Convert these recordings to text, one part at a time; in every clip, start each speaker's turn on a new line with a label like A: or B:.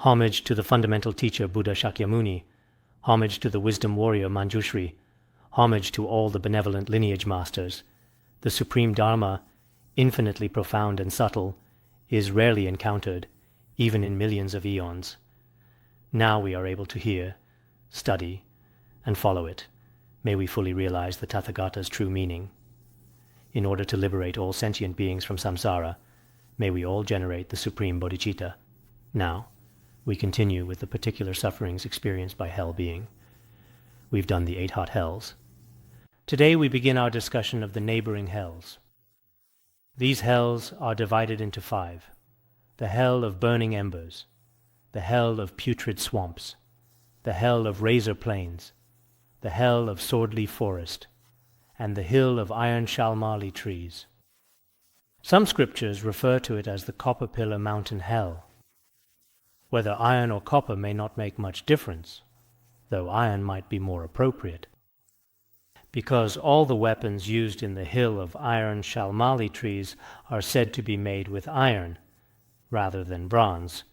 A: homage to the fundamental teacher Buddha Shakyamuni, homage to the wisdom warrior Manjushri, homage to all the benevolent lineage masters. The supreme Dharma, infinitely profound and subtle, is rarely encountered, even in millions of eons. Now we are able to hear, study, and follow it. May we fully realize the Tathagata's true meaning. In order to liberate all sentient beings from samsara, may we all generate the supreme bodhicitta. Now, we continue with the particular sufferings experienced by hell being. We've done the 8 hot hells. Today we begin our discussion of the neighboring hells. These hells are divided into 5. The hell of burning embers, the hell of putrid swamps, the hell of razor plains, the hell of swordleaf forest, and the hill of iron śālmali trees. Some scriptures refer to it as the copper pillar mountain hell. Whether iron or copper may not make much difference, though iron might be more appropriate, because all the weapons used in the hill of iron śālmali trees are said to be made with iron rather than bronze,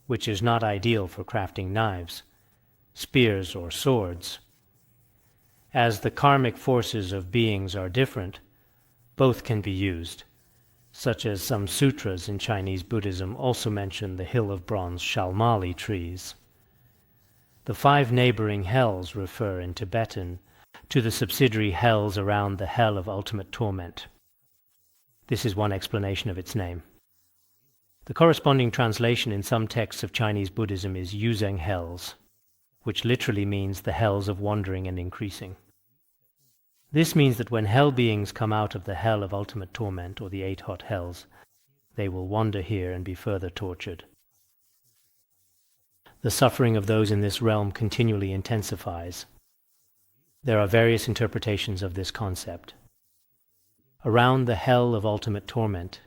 A: which is not ideal for crafting knives, spears, or swords. As the karmic forces of beings are different, both can be used, such as some sutras in Chinese Buddhism also mention the hill of bronze śālmali trees. The 5 neighboring hells refer in Tibetan to the subsidiary hells around the hell of ultimate torment. This is one explanation of its name. The corresponding translation in some texts of Chinese Buddhism is Yuzheng hells, which literally means the hells of wandering and increasing. This means that when hell beings come out of the hell of ultimate torment, or the 8 hot hells, they will wander here and be further tortured. The suffering of those in this realm continually intensifies. There are various interpretations of this concept. Around the hell of ultimate torment,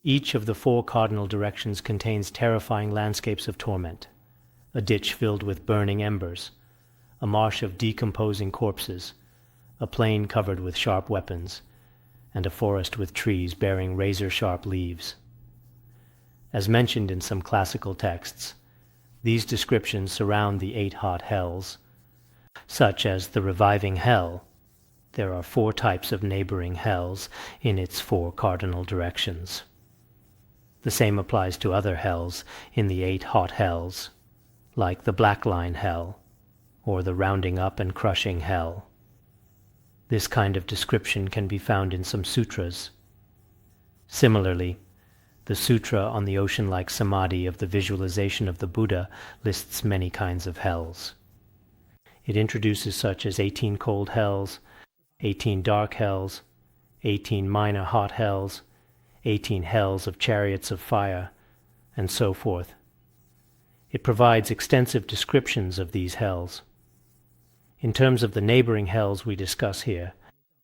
A: each of the 4 cardinal directions contains terrifying landscapes of torment: a ditch filled with burning embers, a marsh of decomposing corpses, a plain covered with sharp weapons, and a forest with trees bearing razor-sharp leaves. As mentioned in some classical texts, these descriptions surround the 8 hot hells, such as the reviving hell. There are 4 types of neighboring hells in its 4 cardinal directions. The same applies to other hells in the 8 hot hells, like the black line hell, or the rounding up and crushing hell. This kind of description can be found in some sutras. Similarly, the Sutra on the ocean-like samadhi of the visualization of the Buddha lists many kinds of hells. It introduces such as 18 cold hells, 18 dark hells, 18 minor hot hells, 18 hells of chariots of fire, and so forth. It provides extensive descriptions of these hells. In terms of the neighboring hells we discuss here,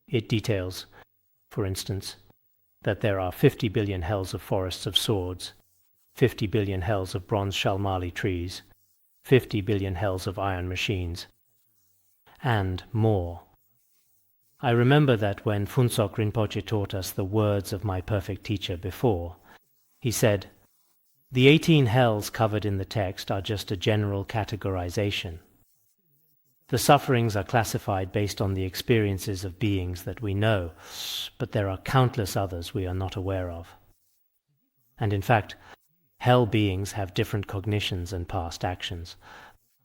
A: it details, for instance, that there are 50 billion hells of forests of swords, 50 billion hells of bronze śālmali trees, 50 billion hells of iron machines, and more. I remember that when Phuntsok Rinpoche taught us the words of my perfect teacher before, he said, "The 18 hells covered in the text are just a general categorization. The sufferings are classified based on the experiences of beings that we know, but there are countless others we are not aware of. And in fact, hell beings have different cognitions and past actions,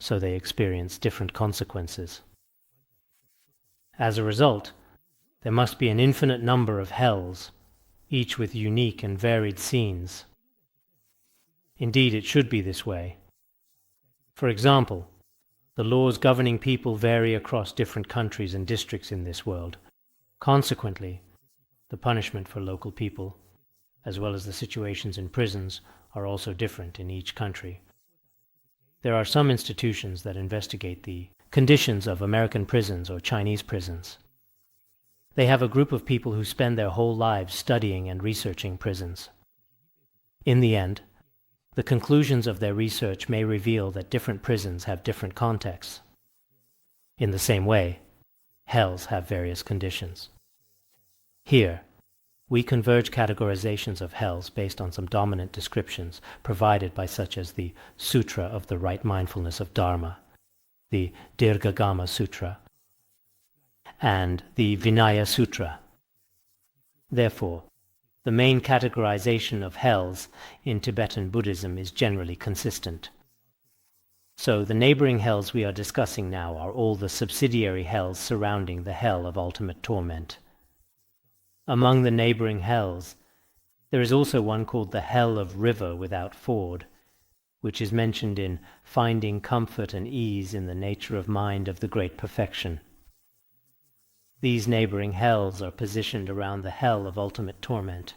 A: so they experience different consequences. As a result, there must be an infinite number of hells, each with unique and varied scenes. Indeed, it should be this way. For example, the laws governing people vary across different countries and districts in this world. Consequently, the punishment for local people, as well as the situations in prisons, are also different in each country. There are some institutions that investigate the conditions of American prisons or Chinese prisons. They have a group of people who spend their whole lives studying and researching prisons. In the end, the conclusions of their research may reveal that different prisons have different contexts. In the same way, hells have various conditions. Here, we converge categorizations of hells based on some dominant descriptions provided by such as the Sutra of the Right Mindfulness of Dharma, the Dirghagama Sutra, and the Vinaya Sutra. Therefore, the main categorization of hells in Tibetan Buddhism is generally consistent. So the neighboring hells we are discussing now are all the subsidiary hells surrounding the hell of ultimate torment. Among the neighboring hells, there is also one called the Hell of River Without Ford, which is mentioned in Finding Comfort and Ease in the Nature of Mind of the Great Perfection. These neighboring hells are positioned around the hell of ultimate torment.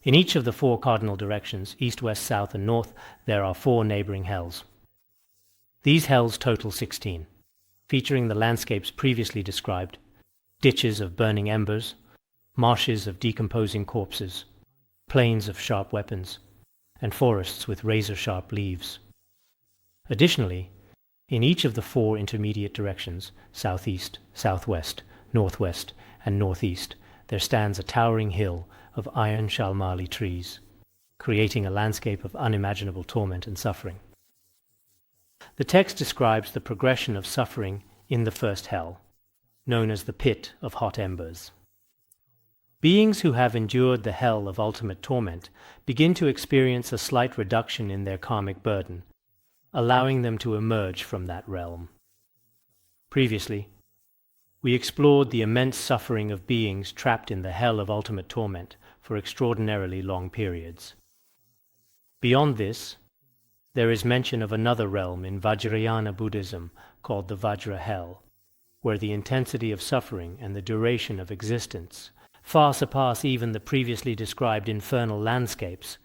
A: In each of the four cardinal directions, east, west, south, and north, there are 4 neighboring hells. These hells total 16, featuring the landscapes previously described: ditches of burning embers, marshes of decomposing corpses, plains of sharp weapons, and forests with razor-sharp leaves. Additionally, in each of the 4 intermediate directions, southeast, southwest, northwest, and northeast, there stands a towering hill of iron śālmali trees, creating a landscape of unimaginable torment and suffering. The text describes the progression of suffering in the first hell, known as the pit of hot embers. Beings who have endured the hell of ultimate torment begin to experience a slight reduction in their karmic burden, allowing them to emerge from that realm. Previously, we explored the immense suffering of beings trapped in the hell of ultimate torment for extraordinarily long periods. Beyond this, there is mention of another realm in Vajrayana Buddhism called the Vajra Hell, where the intensity of suffering and the duration of existence far surpass even the previously described infernal landscapes,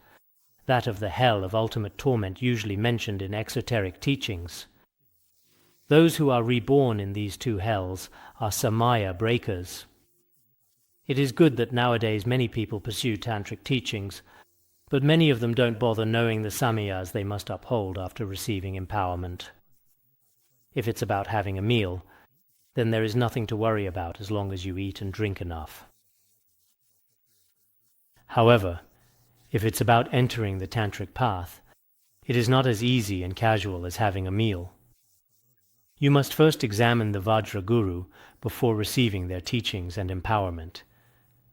A: that of the hell of ultimate torment usually mentioned in exoteric teachings. Those who are reborn in these 2 hells are samaya breakers. It is good that nowadays many people pursue tantric teachings, but many of them don't bother knowing the samayas they must uphold after receiving empowerment. If it's about having a meal, then there is nothing to worry about as long as you eat and drink enough. However, if it's about entering the tantric path, it is not as easy and casual as having a meal. You must first examine the Vajra Guru before receiving their teachings and empowerment.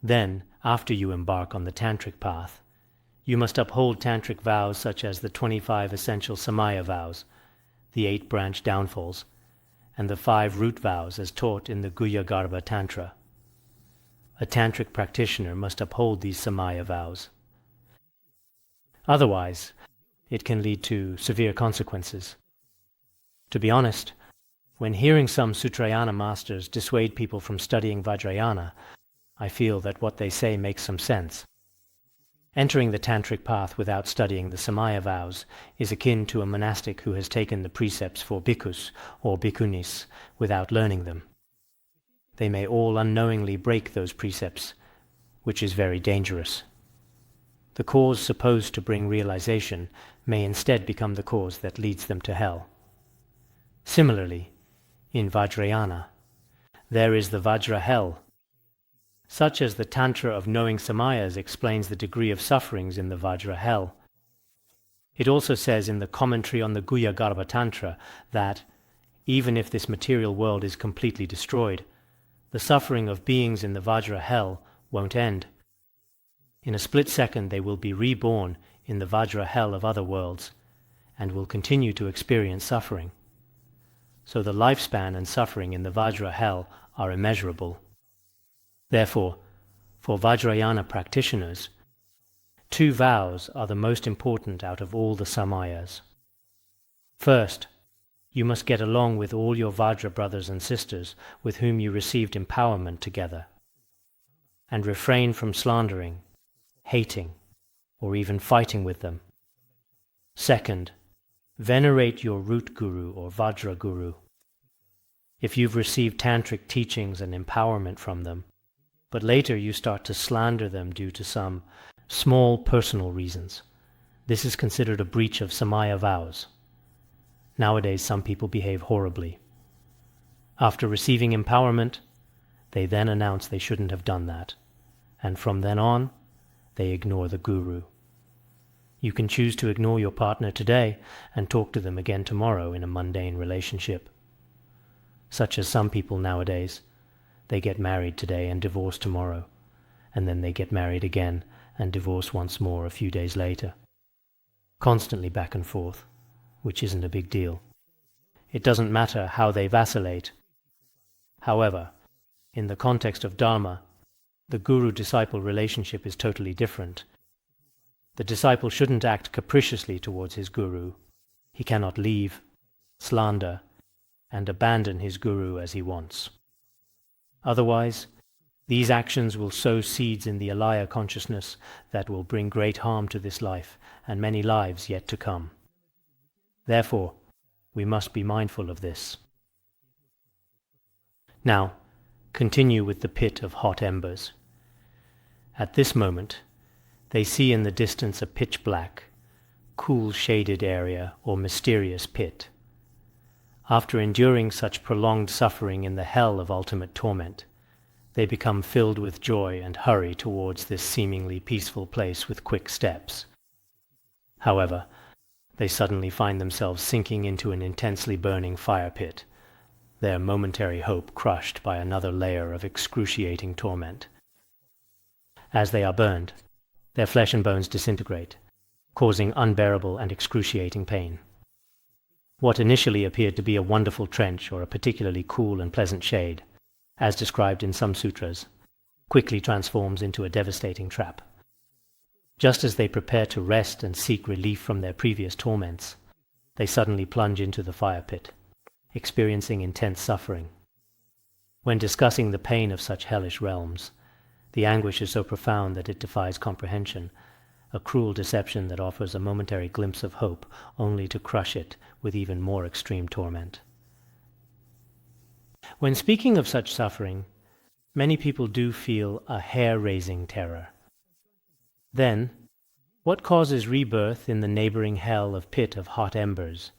A: Then, after you embark on the tantric path, you must uphold tantric vows such as the 25 essential samaya vows, the 8 branch downfalls, and the 5 root vows as taught in the Guhyagarbha Tantra. A tantric practitioner must uphold these samaya vows. Otherwise, it can lead to severe consequences. To be honest, when hearing some Sutrayana masters dissuade people from studying Vajrayana, I feel that what they say makes some sense. Entering the tantric path without studying the samaya vows is akin to a monastic who has taken the precepts for bhikkhus or bhikkhunis without learning them. They may all unknowingly break those precepts, which is very dangerous. The cause supposed to bring realization may instead become the cause that leads them to hell. Similarly, in Vajrayana, there is the Vajra Hell. Such as the Tantra of Knowing Samayas explains the degree of sufferings in the Vajra Hell. It also says in the commentary on the Guhyagarbha Tantra that, even if this material world is completely destroyed, the suffering of beings in the Vajra Hell won't end. In a split second they will be reborn in the Vajra Hell of other worlds, and will continue to experience suffering. So the lifespan and suffering in the Vajra Hell are immeasurable. Therefore, for Vajrayana practitioners, 2 vows are the most important out of all the samayas. First, you must get along with all your Vajra brothers and sisters with whom you received empowerment together, and refrain from slandering, hating, or even fighting with them. Second, venerate your root guru or Vajra Guru. If you've received tantric teachings and empowerment from them, but later you start to slander them due to some small personal reasons, this is considered a breach of samaya vows. Nowadays some people behave horribly. After receiving empowerment, they then announce they shouldn't have done that, and from then on, they ignore the guru. You can choose to ignore your partner today and talk to them again tomorrow in a mundane relationship. Such as some people nowadays, they get married today and divorce tomorrow, and then they get married again and divorce once more a few days later. Constantly back and forth, which isn't a big deal. It doesn't matter how they vacillate. However, in the context of Dharma, the guru-disciple relationship is totally different. The disciple shouldn't act capriciously towards his guru. He cannot leave, slander, and abandon his guru as he wants. Otherwise, these actions will sow seeds in the alaya consciousness that will bring great harm to this life and many lives yet to come. Therefore, we must be mindful of this. Now, continue with the pit of hot embers. At this moment, they see in the distance a pitch-black, cool shaded area or mysterious pit. After enduring such prolonged suffering in the hell of ultimate torment, they become filled with joy and hurry towards this seemingly peaceful place with quick steps. However, they suddenly find themselves sinking into an intensely burning fire pit, their momentary hope crushed by another layer of excruciating torment. As they are burned, their flesh and bones disintegrate, causing unbearable and excruciating pain. What initially appeared to be a wonderful trench or a particularly cool and pleasant shade, as described in some sutras, quickly transforms into a devastating trap. Just as they prepare to rest and seek relief from their previous torments, they suddenly plunge into the fire pit, experiencing intense suffering. When discussing the pain of such hellish realms, the anguish is so profound that it defies comprehension, a cruel deception that offers a momentary glimpse of hope only to crush it with even more extreme torment. When speaking of such suffering, many people do feel a hair-raising terror. Then, what causes rebirth in the neighboring hell of pit of hot embers?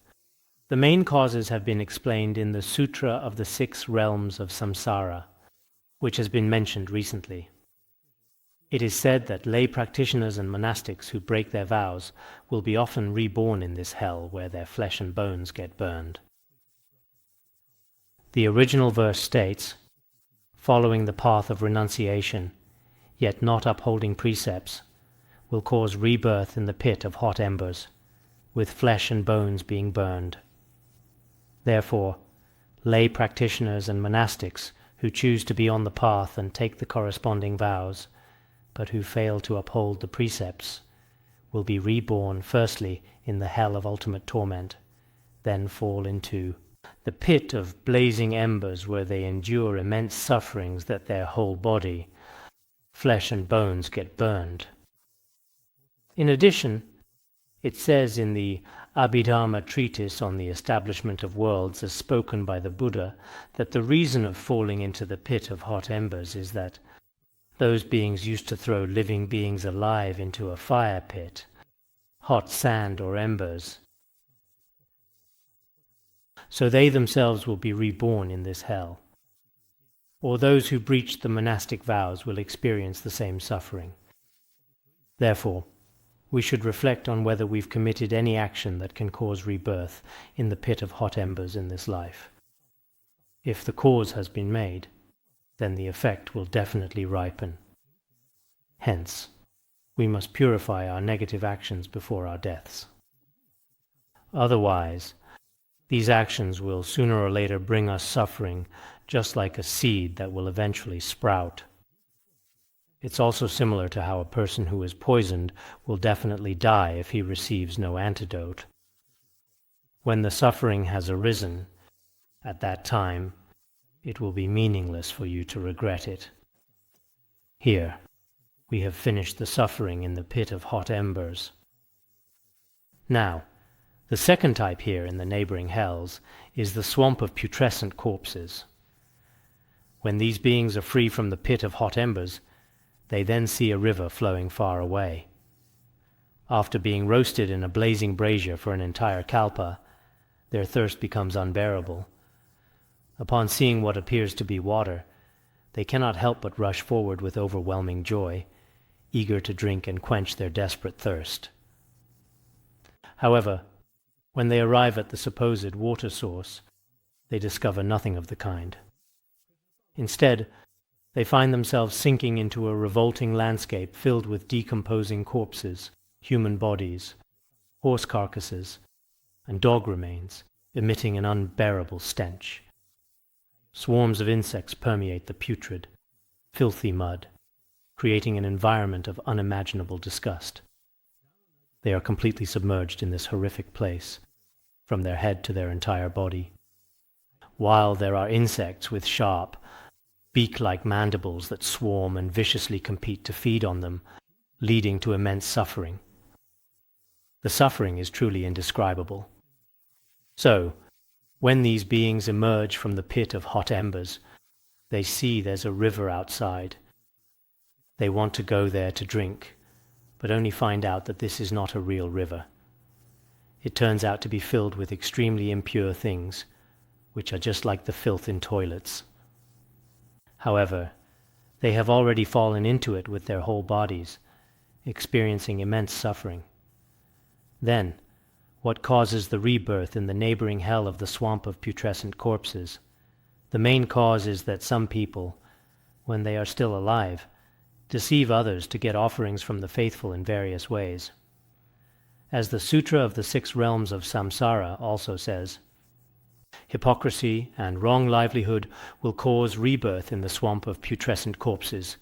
A: The main causes have been explained in the Sutra of the 6 Realms of Samsara, which has been mentioned recently. It is said that lay practitioners and monastics who break their vows will be often reborn in this hell where their flesh and bones get burned. The original verse states, "Following the path of renunciation, yet not upholding precepts, will cause rebirth in the pit of hot embers, with flesh and bones being burned." Therefore, lay practitioners and monastics who choose to be on the path and take the corresponding vows, but who fail to uphold the precepts, will be reborn firstly in the hell of ultimate torment, then fall into the pit of blazing embers where they endure immense sufferings that their whole body, flesh and bones, get burned. In addition, it says in the Abhidharma treatise on the establishment of worlds as spoken by the Buddha that the reason of falling into the pit of hot embers is that those beings used to throw living beings alive into a fire pit, hot sand or embers. So they themselves will be reborn in this hell. Or those who breach the monastic vows will experience the same suffering. Therefore, we should reflect on whether we've committed any action that can cause rebirth in the pit of hot embers in this life. If the cause has been made, then the effect will definitely ripen. Hence, we must purify our negative actions before our deaths. Otherwise, these actions will sooner or later bring us suffering, just like a seed that will eventually sprout. It's also similar to how a person who is poisoned will definitely die if he receives no antidote. When the suffering has arisen, at that time, it will be meaningless for you to regret it. Here, we have finished the suffering in the pit of hot embers. Now, the second type here in the neighboring hells is the swamp of putrescent corpses. When these beings are free from the pit of hot embers, they then see a river flowing far away. After being roasted in a blazing brazier for an entire kalpa, their thirst becomes unbearable. Upon seeing what appears to be water, they cannot help but rush forward with overwhelming joy, eager to drink and quench their desperate thirst. However, when they arrive at the supposed water source, they discover nothing of the kind. Instead, they find themselves sinking into a revolting landscape filled with decomposing corpses, human bodies, horse carcasses, and dog remains, emitting an unbearable stench. Swarms of insects permeate the putrid, filthy mud, creating an environment of unimaginable disgust. They are completely submerged in this horrific place, from their head to their entire body. While there are insects with sharp, beak-like mandibles that swarm and viciously compete to feed on them, leading to immense suffering. The suffering is truly indescribable. So, when these beings emerge from the pit of hot embers, they see there's a river outside. They want to go there to drink, but only find out that this is not a real river. It turns out to be filled with extremely impure things, which are just like the filth in toilets. However, they have already fallen into it with their whole bodies, experiencing immense suffering. Then, what causes the rebirth in the neighboring hell of the swamp of putrescent corpses? The main cause is that some people, when they are still alive, deceive others to get offerings from the faithful in various ways. As the Sutra of the 6 Realms of Samsara also says, hypocrisy and wrong livelihood will cause rebirth in the swamp of putrescent corpses,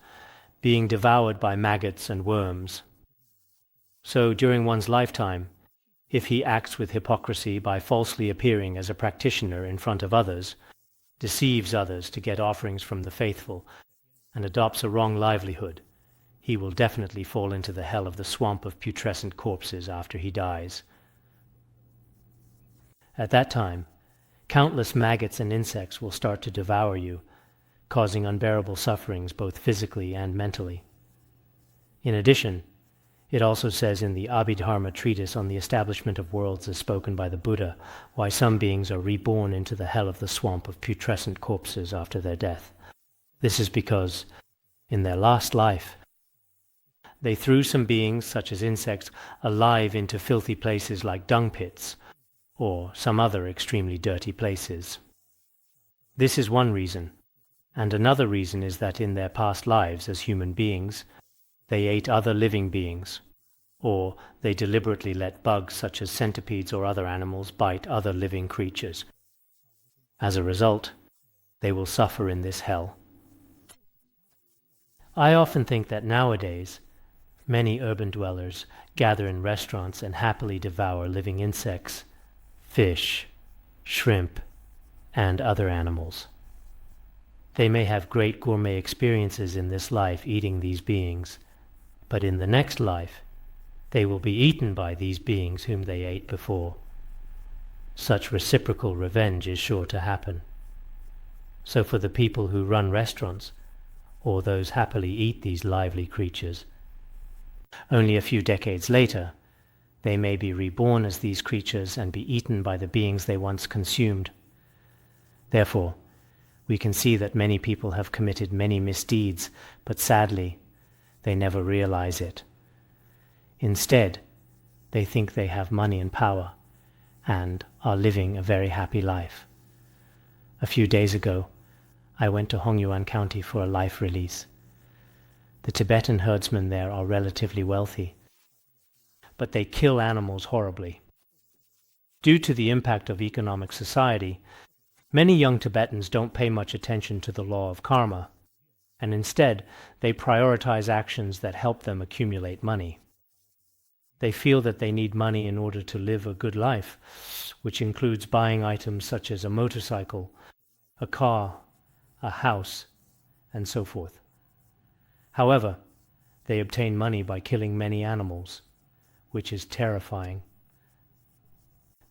A: being devoured by maggots and worms. So during one's lifetime, if he acts with hypocrisy by falsely appearing as a practitioner in front of others, deceives others to get offerings from the faithful, and adopts a wrong livelihood, he will definitely fall into the hell of the swamp of putrescent corpses after he dies. At that time, countless maggots and insects will start to devour you, causing unbearable sufferings both physically and mentally. In addition, it also says in the Abhidharma treatise on the establishment of worlds as spoken by the Buddha, why some beings are reborn into the hell of the swamp of putrescent corpses after their death. This is because, in their last life, they threw some beings, such as insects, alive into filthy places like dung pits, or some other extremely dirty places. This is one reason, and another reason is that in their past lives as human beings, they ate other living beings, or they deliberately let bugs such as centipedes or other animals bite other living creatures. As a result, they will suffer in this hell. I often think that nowadays, many urban dwellers gather in restaurants and happily devour living insects, fish, shrimp, and other animals. They may have great gourmet experiences in this life eating these beings, but in the next life, they will be eaten by these beings whom they ate before. Such reciprocal revenge is sure to happen. So for the people who run restaurants, or those happily eat these lively creatures, only a few decades later, they may be reborn as these creatures and be eaten by the beings they once consumed. Therefore, we can see that many people have committed many misdeeds, but sadly, they never realize it. Instead, they think they have money and power, and are living a very happy life. A few days ago, I went to Hongyuan County for a life release. The Tibetan herdsmen there are relatively wealthy, but they kill animals horribly. Due to the impact of economic society, many young Tibetans don't pay much attention to the law of karma, and instead they prioritize actions that help them accumulate money. They feel that they need money in order to live a good life, which includes buying items such as a motorcycle, a car, a house, and so forth. However, they obtain money by killing many animals, which is terrifying.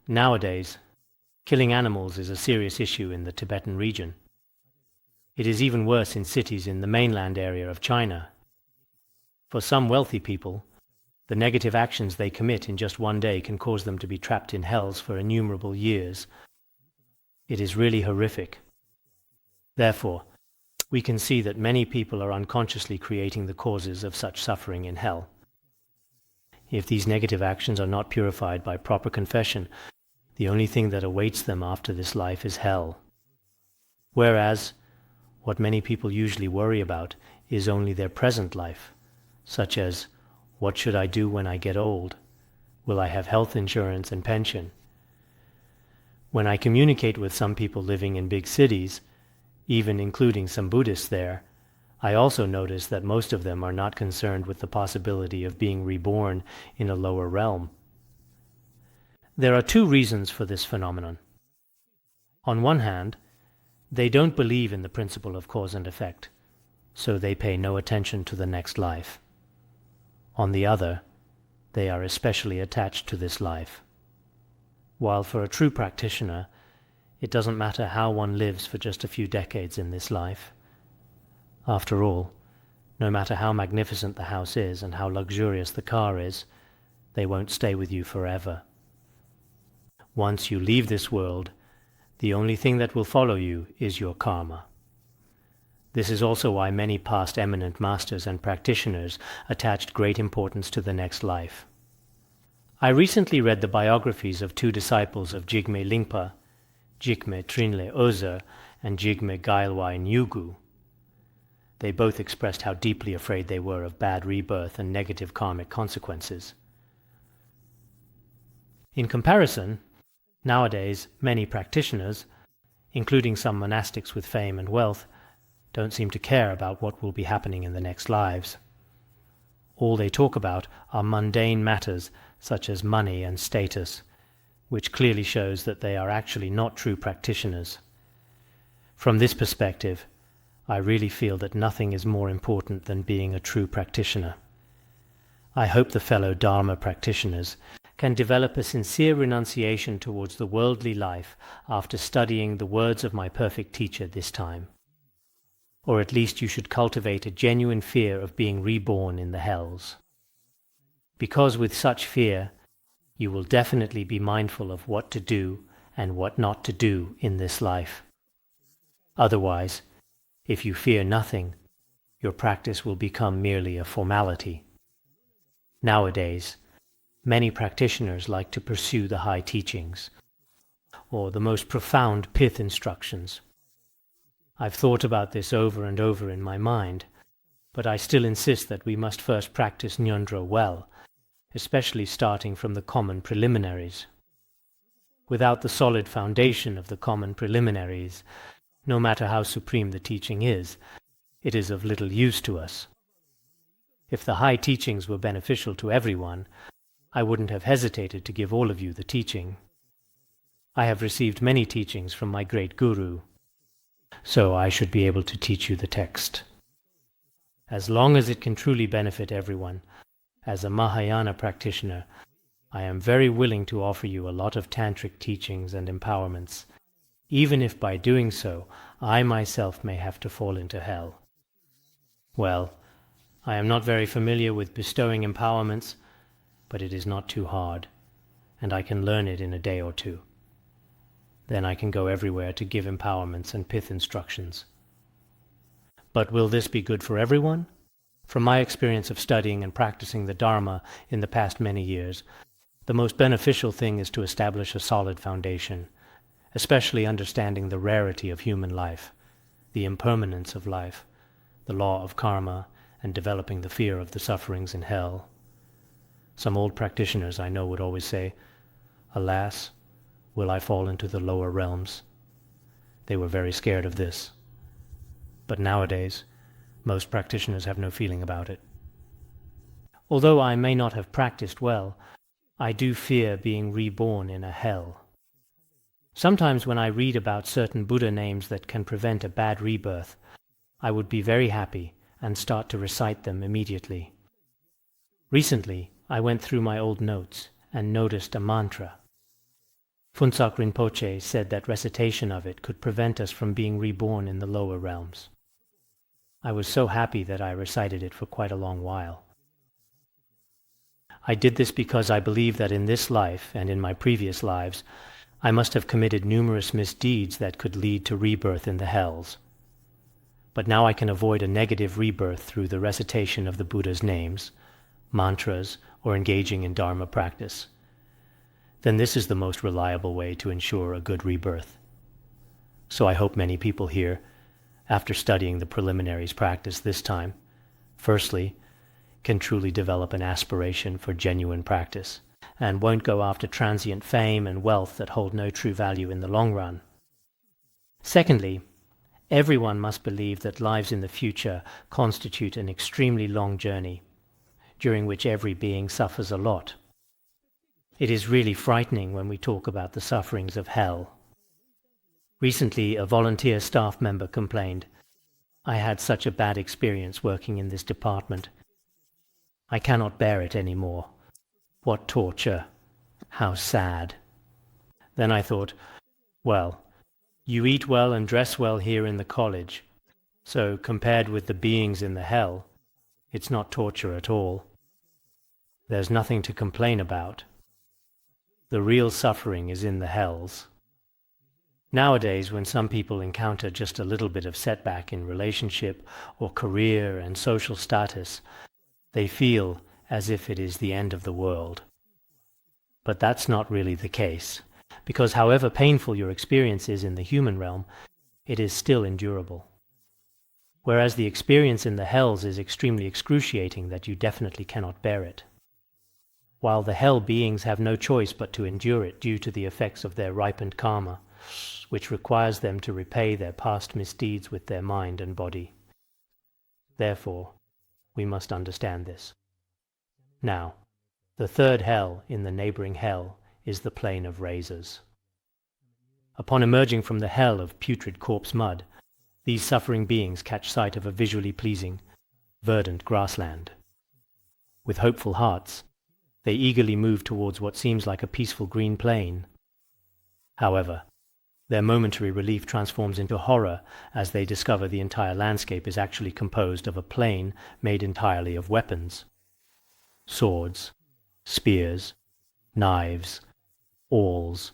A: Nowadays, killing animals is a serious issue in the Tibetan region. It is even worse in cities in the mainland area of China. For some wealthy people, the negative actions they commit in just one day can cause them to be trapped in hells for innumerable years. It is really horrific. Therefore, we can see that many people are unconsciously creating the causes of such suffering in hell. If these negative actions are not purified by proper confession, the only thing that awaits them after this life is hell. Whereas, what many people usually worry about is only their present life, such as, what should I do when I get old? Will I have health insurance and pension? When I communicate with some people living in big cities, even including some Buddhists there, I also notice that most of them are not concerned with the possibility of being reborn in a lower realm. There are two reasons for this phenomenon. On one hand, they don't believe in the principle of cause and effect, so they pay no attention to the next life. On the other, they are especially attached to this life. While for a true practitioner, it doesn't matter how one lives for just a few decades in this life. After all, no matter how magnificent the house is and how luxurious the car is, they won't stay with you forever. Once you leave this world, the only thing that will follow you is your karma. This is also why many past eminent masters and practitioners attached great importance to the next life. I recently read the biographies of two disciples of Jigme Lingpa, Jigme Trinle Ozer and Jigme Gyalwai Nyugu. They both expressed how deeply afraid they were of bad rebirth and negative karmic consequences. In comparison, nowadays many practitioners, including some monastics with fame and wealth, don't seem to care about what will be happening in the next lives. All they talk about are mundane matters such as money and status, which clearly shows that they are actually not true practitioners. From this perspective, I really feel that nothing is more important than being a true practitioner. I hope the fellow Dharma practitioners can develop a sincere renunciation towards the worldly life after studying the words of my perfect teacher this time. Or at least you should cultivate a genuine fear of being reborn in the hells. Because with such fear, you will definitely be mindful of what to do and what not to do in this life. Otherwise, if you fear nothing, your practice will become merely a formality. Nowadays, many practitioners like to pursue the high teachings, or the most profound pith instructions. I've thought about this over and over in my mind, but I still insist that we must first practice Nyondro well, especially starting from the common preliminaries. Without the solid foundation of the common preliminaries, no matter how supreme the teaching is, it is of little use to us. If the high teachings were beneficial to everyone, I wouldn't have hesitated to give all of you the teaching. I have received many teachings from my great guru, so I should be able to teach you the text. As long as it can truly benefit everyone, as a Mahayana practitioner, I am very willing to offer you a lot of tantric teachings and empowerments, even if by doing so I myself may have to fall into hell. Well, I am not very familiar with bestowing empowerments, but it is not too hard, and I can learn it in a day or two. Then I can go everywhere to give empowerments and pith instructions. But will this be good for everyone? From my experience of studying and practicing the Dharma in the past many years, the most beneficial thing is to establish a solid foundation, especially understanding the rarity of human life, the impermanence of life, the law of karma, and developing the fear of the sufferings in hell. Some old practitioners I know would always say, "Alas, will I fall into the lower realms?" They were very scared of this. But nowadays, most practitioners have no feeling about it. Although I may not have practiced well, I do fear being reborn in a hell. Sometimes when I read about certain Buddha names that can prevent a bad rebirth, I would be very happy and start to recite them immediately. Recently, I went through my old notes and noticed a mantra. Phuntsok Rinpoche said that recitation of it could prevent us from being reborn in the lower realms. I was so happy that I recited it for quite a long while. I did this because I believe that in this life and in my previous lives, I must have committed numerous misdeeds that could lead to rebirth in the hells. but now I can avoid a negative rebirth through the recitation of the Buddha's names, mantras, or engaging in Dharma practice, then this is the most reliable way to ensure a good rebirth. So I hope many people here, after studying the preliminaries practice this time, firstly, can truly develop an aspiration for genuine practice, and won't go after transient fame and wealth that hold no true value in the long run. Secondly, everyone must believe that lives in the future constitute an extremely long journey, during which every being suffers a lot. It is really frightening when we talk about the sufferings of hell. Recently, a volunteer staff member complained, "I had such a bad experience working in this department. I cannot bear it anymore. What torture! How sad!" Then I thought, well, you eat well and dress well here in the college, so compared with the beings in the hell, it's not torture at all. There's nothing to complain about. The real suffering is in the hells. Nowadays, when some people encounter just a little bit of setback in relationship or career and social status, they feel as if it is the end of the world. But that's not really the case, because however painful your experience is in the human realm, it is still endurable. Whereas the experience in the hells is extremely excruciating that you definitely cannot bear it. While the hell beings have no choice but to endure it due to the effects of their ripened karma, which requires them to repay their past misdeeds with their mind and body. Therefore, we must understand this. Now, the third hell in the neighboring hell is the plane of razors. Upon emerging from the hell of putrid corpse mud, these suffering beings catch sight of a visually pleasing, verdant grassland. With hopeful hearts, they eagerly move towards what seems like a peaceful green plain. However, their momentary relief transforms into horror as they discover the entire landscape is actually composed of a plain made entirely of weapons. Swords, spears, knives, awls,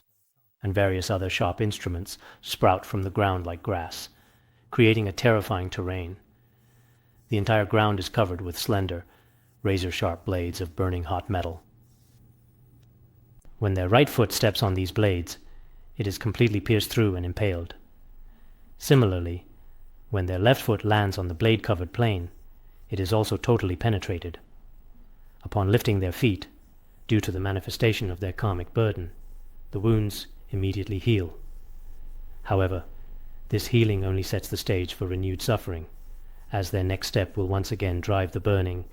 A: and various other sharp instruments sprout from the ground like grass, creating a terrifying terrain. The entire ground is covered with slender, razor-sharp blades of burning hot metal. When their right foot steps on these blades, it is completely pierced through and impaled. Similarly, when their left foot lands on the blade-covered plain, it is also totally penetrated. Upon lifting their feet, due to the manifestation of their karmic burden, the wounds immediately heal. However, this healing only sets the stage for renewed suffering, as their next step will once again drive the burning,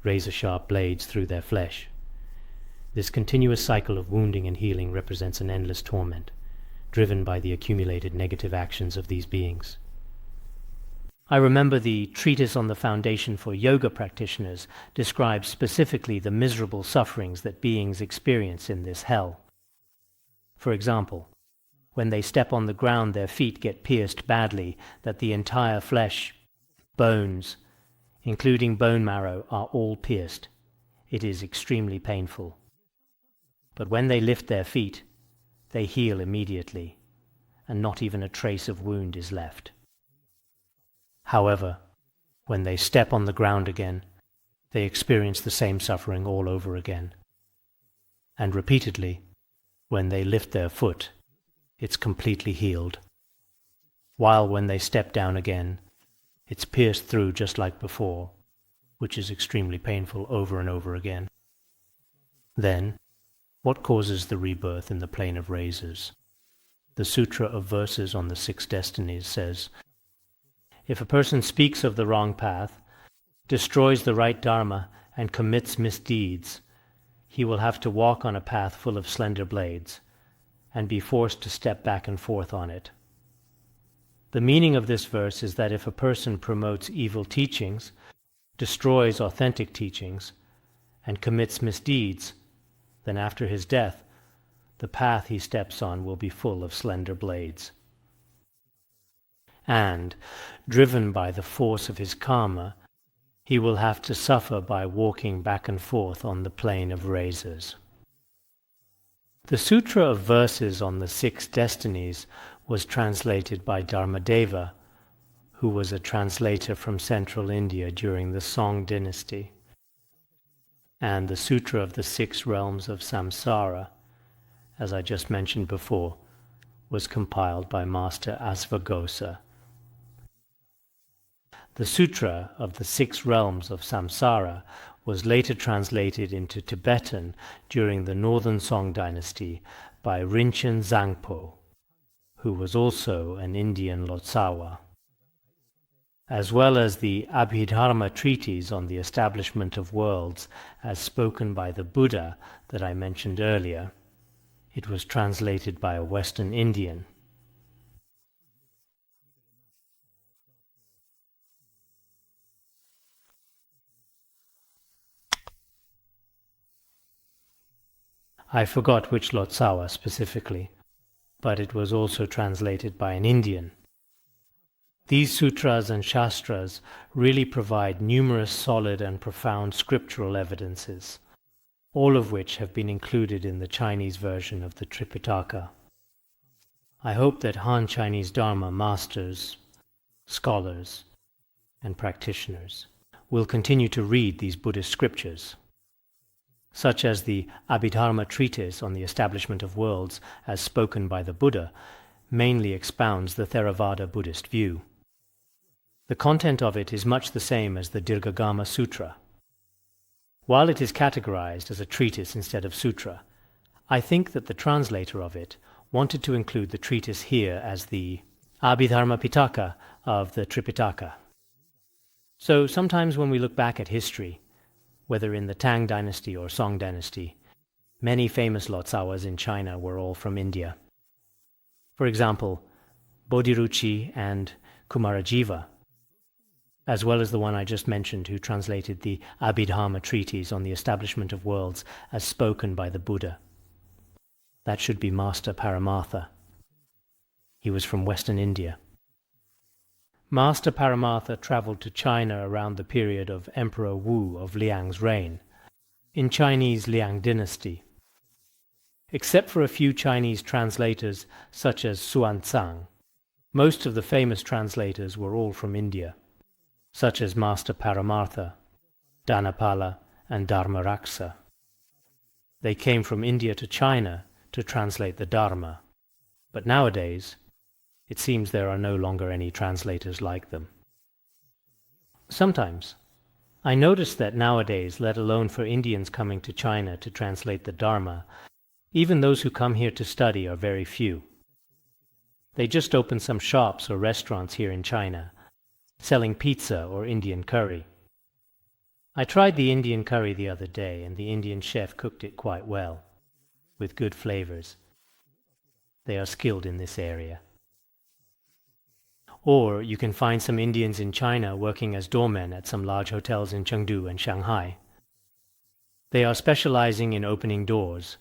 A: razor-sharp blades through their flesh. This continuous cycle of wounding and healing represents an endless torment, driven by the accumulated negative actions of these beings. I remember the Treatise on the Foundation for Yoga Practitioners describes specifically the miserable sufferings that beings experience in this hell. For example, when they step on the ground, their feet get pierced badly that the entire flesh, bones, including bone marrow, are all pierced. It is extremely painful. But when they lift their feet, they heal immediately, and not even a trace of wound is left. However, when they step on the ground again, they experience the same suffering all over again. And repeatedly, when they lift their foot, it's completely healed. While when they step down again, it's pierced through just like before, which is extremely painful over and over again. Then, what causes the rebirth in the plane of razors? The Sutra of Verses on the Six Destinies says, if a person speaks of the wrong path, destroys the right dharma, and commits misdeeds, he will have to walk on a path full of slender blades, and be forced to step back and forth on it. The meaning of this verse is that if a person promotes evil teachings, destroys authentic teachings, and commits misdeeds, then after his death, the path he steps on will be full of slender blades. And, driven by the force of his karma, he will have to suffer by walking back and forth on the plane of razors. The Sutra of Verses on the Six Destinies was translated by Dharmadeva, who was a translator from central India during the Song dynasty. And the Sutra of the Six Realms of Samsara, as I just mentioned before, was compiled by Master Asvaghosha. The Sutra of the Six Realms of Samsara was later translated into Tibetan during the Northern Song dynasty by Rinchen Zangpo, who was also an Indian Lotsawa, as well as the Abhidharma treatise on the establishment of worlds as spoken by the Buddha that I mentioned earlier. It was translated by a Western Indian. I forgot which Lotsawa specifically, but it was also translated by an Indian. These sutras and shastras really provide numerous solid and profound scriptural evidences, all of which have been included in the Chinese version of the Tripitaka. I hope that Han Chinese Dharma masters, scholars, and practitioners will continue to read these Buddhist scriptures, such as the Abhidharma treatise on the establishment of worlds as spoken by the Buddha, mainly expounds the Theravada Buddhist view. The content of it is much the same as the Dirghagama Sutra. While it is categorized as a treatise instead of sutra, I think that the translator of it wanted to include the treatise here as the Abhidharma Pitaka of the Tripitaka. So sometimes when we look back at history, whether in the Tang dynasty or Song dynasty, many famous Lotsawas in China were all from India. For example, Bodhiruchi and Kumarajiva, as well as the one I just mentioned who translated the Abhidharma treatise on the establishment of worlds as spoken by the Buddha. That should be Master Paramartha. He was from Western India. Master Paramartha traveled to China around the period of Emperor Wu of Liang's reign, in Chinese Liang dynasty. Except for a few Chinese translators such as Xuanzang, most of the famous translators were all from India, such as Master Paramartha, Dhanapala, and Dharmaraksa. They came from India to China to translate the Dharma, but nowadays it seems there are no longer any translators like them. Sometimes I notice that nowadays, let alone for Indians coming to China to translate the Dharma, even those who come here to study are very few. They just open some shops or restaurants here in China, selling pizza or Indian curry. I tried the Indian curry the other day, and the Indian chef cooked it quite well, with good flavors. They are skilled in this area. Or you can find some Indians in China working as doormen at some large hotels in Chengdu and Shanghai. They are specializing in opening doors,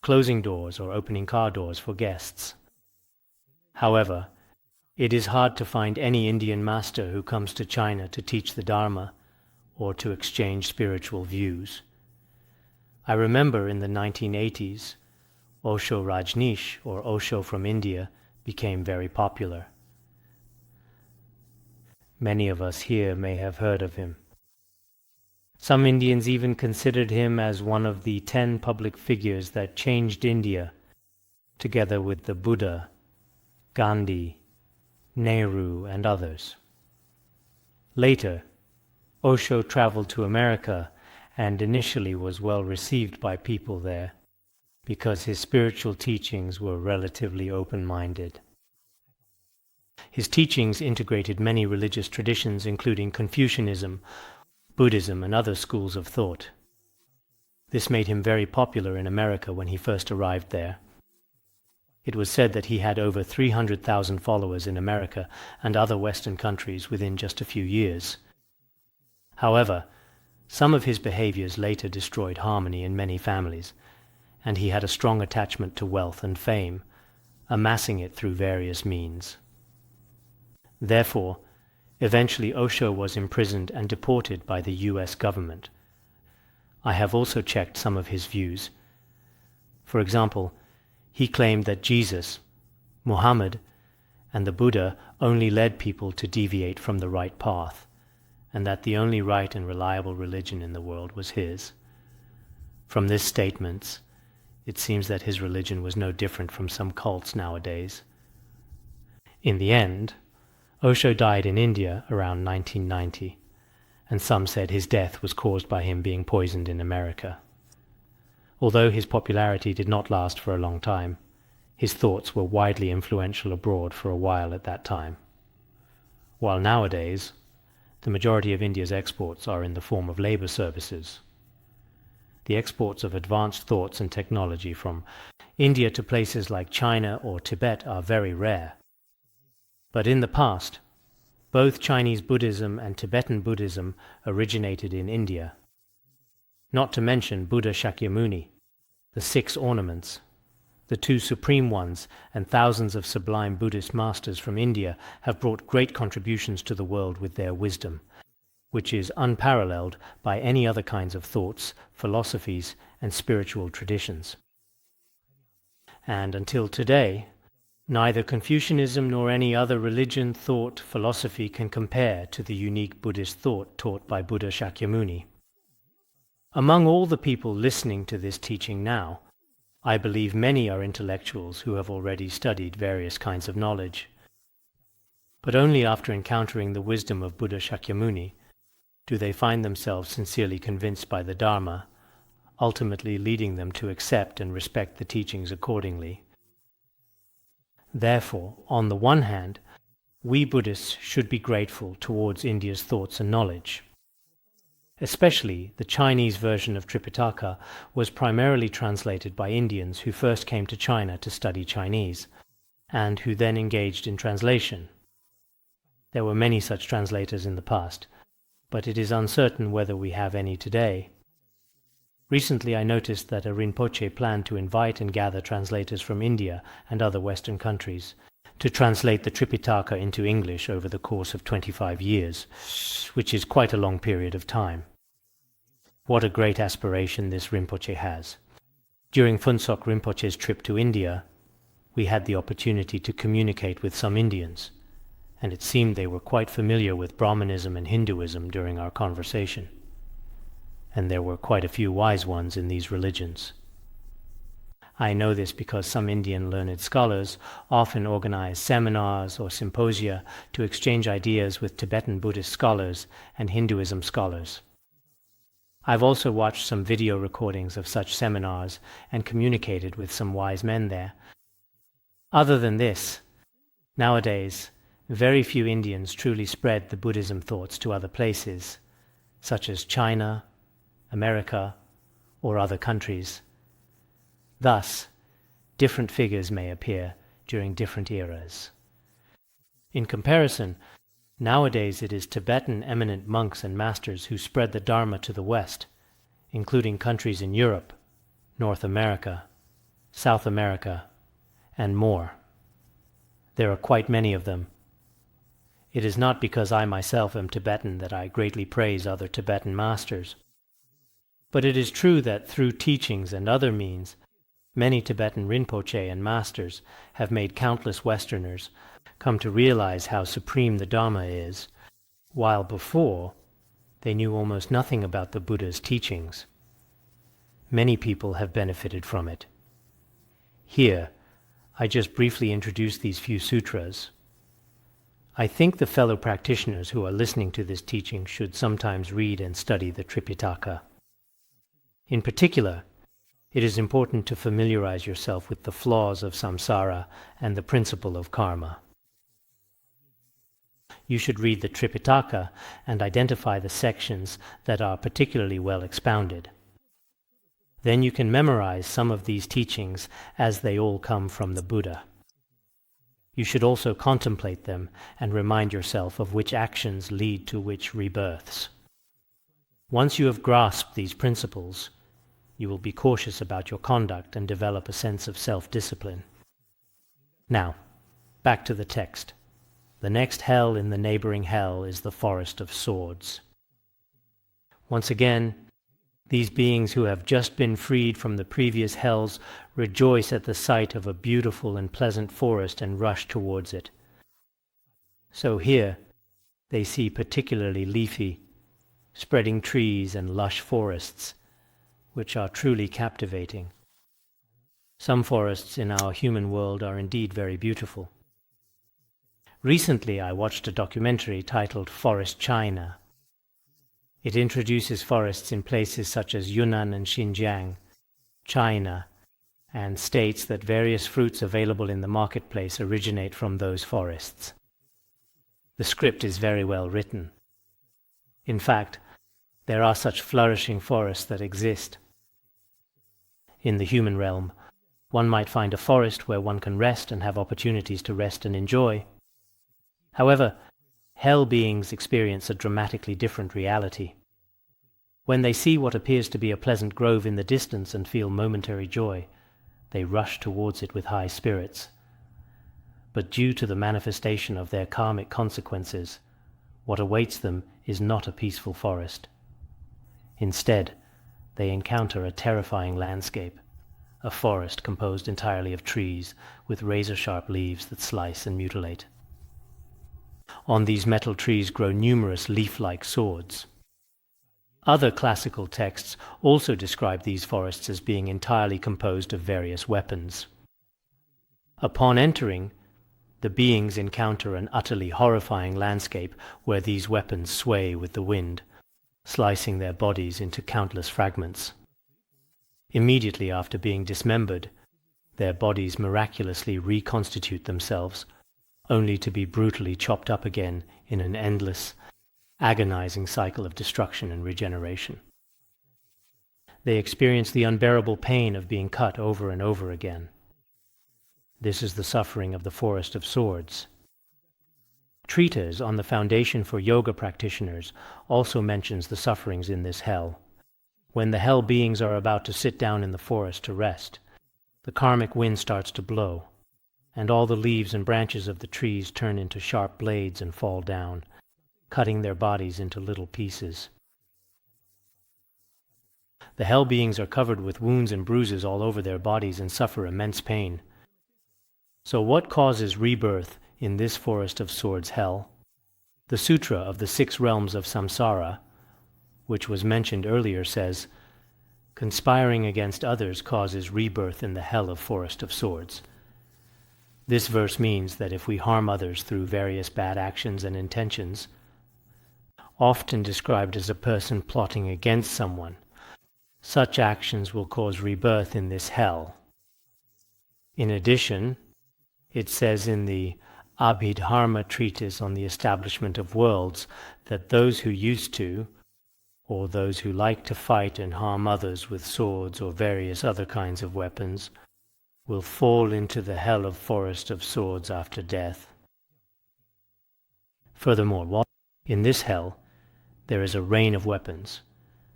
A: closing doors, or opening car doors for guests. However, it is hard to find any Indian master who comes to China to teach the Dharma or to exchange spiritual views. I remember in the 1980s, Osho Rajneesh, or Osho from India, became very popular. Many of us here may have heard of him. Some Indians even considered him as one of the 10 public figures that changed India, together with the Buddha, Gandhi, Nehru, and others. Later, Osho traveled to America and initially was well received by people there because his spiritual teachings were relatively open-minded. His teachings integrated many religious traditions including Confucianism, Buddhism, and other schools of thought. This made him very popular in America when he first arrived there. It was said that he had over 300,000 followers in America and other Western countries within just a few years. However, some of his behaviors later destroyed harmony in many families, and he had a strong attachment to wealth and fame, amassing it through various means. Therefore, eventually Osho was imprisoned and deported by the US government. I have also checked some of his views. For example, he claimed that Jesus, Muhammad, and the Buddha only led people to deviate from the right path, and that the only right and reliable religion in the world was his. From this statement, it seems that his religion was no different from some cults nowadays. In the end, Osho died in India around 1990, and some said his death was caused by him being poisoned in America. Although his popularity did not last for a long time, his thoughts were widely influential abroad for a while at that time. While nowadays, the majority of India's exports are in the form of labor services. The exports of advanced thoughts and technology from India to places like China or Tibet are very rare. But in the past, both Chinese Buddhism and Tibetan Buddhism originated in India. Not to mention Buddha Shakyamuni, the 6 ornaments, the 2 supreme ones, and thousands of sublime Buddhist masters from India have brought great contributions to the world with their wisdom, which is unparalleled by any other kinds of thoughts, philosophies, and spiritual traditions. And until today, neither Confucianism nor any other religion, thought, philosophy can compare to the unique Buddhist thought taught by Buddha Shakyamuni. Among all the people listening to this teaching now, I believe many are intellectuals who have already studied various kinds of knowledge. But only after encountering the wisdom of Buddha Shakyamuni do they find themselves sincerely convinced by the Dharma, ultimately leading them to accept and respect the teachings accordingly. Therefore, on the one hand, we Buddhists should be grateful towards India's thoughts and knowledge. Especially the Chinese version of Tripitaka was primarily translated by Indians who first came to China to study Chinese, and who then engaged in translation. There were many such translators in the past, but it is uncertain whether we have any today. Recently I noticed that a Rinpoche planned to invite and gather translators from India and other Western countries to translate the Tripitaka into English over the course of 25 years, which is quite a long period of time. What a great aspiration this Rinpoche has. During Phuntsok Rinpoche's trip to India, we had the opportunity to communicate with some Indians, and it seemed they were quite familiar with Brahmanism and Hinduism during our conversation. And there were quite a few wise ones in these religions. I know this because some Indian learned scholars often organize seminars or symposia to exchange ideas with Tibetan Buddhist scholars and Hinduism scholars. I've also watched some video recordings of such seminars and communicated with some wise men there. Other than this, nowadays, very few Indians truly spread the Buddhism thoughts to other places, such as China, America, or other countries. Thus, different figures may appear during different eras. In comparison, nowadays it is Tibetan eminent monks and masters who spread the Dharma to the West, including countries in Europe, North America, South America, and more. There are quite many of them. It is not because I myself am Tibetan that I greatly praise other Tibetan masters. But it is true that through teachings and other means, many Tibetan Rinpoche and masters have made countless Westerners come to realize how supreme the Dharma is, while before they knew almost nothing about the Buddha's teachings. Many people have benefited from it. Here, I just briefly introduce these few sutras. I think the fellow practitioners who are listening to this teaching should sometimes read and study the Tripitaka. In particular, it is important to familiarize yourself with the flaws of samsara and the principle of karma. You should read the Tripitaka and identify the sections that are particularly well expounded. Then you can memorize some of these teachings as they all come from the Buddha. You should also contemplate them and remind yourself of which actions lead to which rebirths. Once you have grasped these principles, you will be cautious about your conduct and develop a sense of self-discipline. Now, back to the text. The next hell in the neighboring hell is the forest of swords. Once again, these beings who have just been freed from the previous hells rejoice at the sight of a beautiful and pleasant forest and rush towards it. So here they see particularly leafy, spreading trees and lush forests, which are truly captivating. Some forests in our human world are indeed very beautiful. Recently I watched a documentary titled Forest China. It introduces forests in places such as Yunnan and Xinjiang, China, and states that various fruits available in the marketplace originate from those forests. The script is very well written. In fact, there are such flourishing forests that exist. In the human realm, one might find a forest where one can rest and have opportunities to rest and enjoy. However, hell beings experience a dramatically different reality. When they see what appears to be a pleasant grove in the distance and feel momentary joy, they rush towards it with high spirits. But due to the manifestation of their karmic consequences, what awaits them is not a peaceful forest. Instead, they encounter a terrifying landscape, a forest composed entirely of trees with razor-sharp leaves that slice and mutilate. On these metal trees grow numerous leaf-like swords. Other classical texts also describe these forests as being entirely composed of various weapons. Upon entering, the beings encounter an utterly horrifying landscape where these weapons sway with the wind, slicing their bodies into countless fragments. Immediately after being dismembered, their bodies miraculously reconstitute themselves, only to be brutally chopped up again in an endless, agonizing cycle of destruction and regeneration. They experience the unbearable pain of being cut over and over again. This is the suffering of the Forest of Swords. Treatise on the Foundation for Yoga Practitioners also mentions the sufferings in this hell. When the hell beings are about to sit down in the forest to rest, the karmic wind starts to blow, and all the leaves and branches of the trees turn into sharp blades and fall down, cutting their bodies into little pieces. The hell beings are covered with wounds and bruises all over their bodies and suffer immense pain. So what causes rebirth in this Forest of Swords hell? The Sutra of the 6 realms of samsara, which was mentioned earlier, says, "Conspiring against others causes rebirth in the hell of Forest of Swords." This verse means that if we harm others through various bad actions and intentions, often described as a person plotting against someone, such actions will cause rebirth in this hell. In addition, it says in the Abhidharma treatise on the establishment of worlds that those who used to, or those who like to fight and harm others with swords or various other kinds of weapons, will fall into the hell of Forest of Swords after death. Furthermore, in this hell, there is a rain of weapons,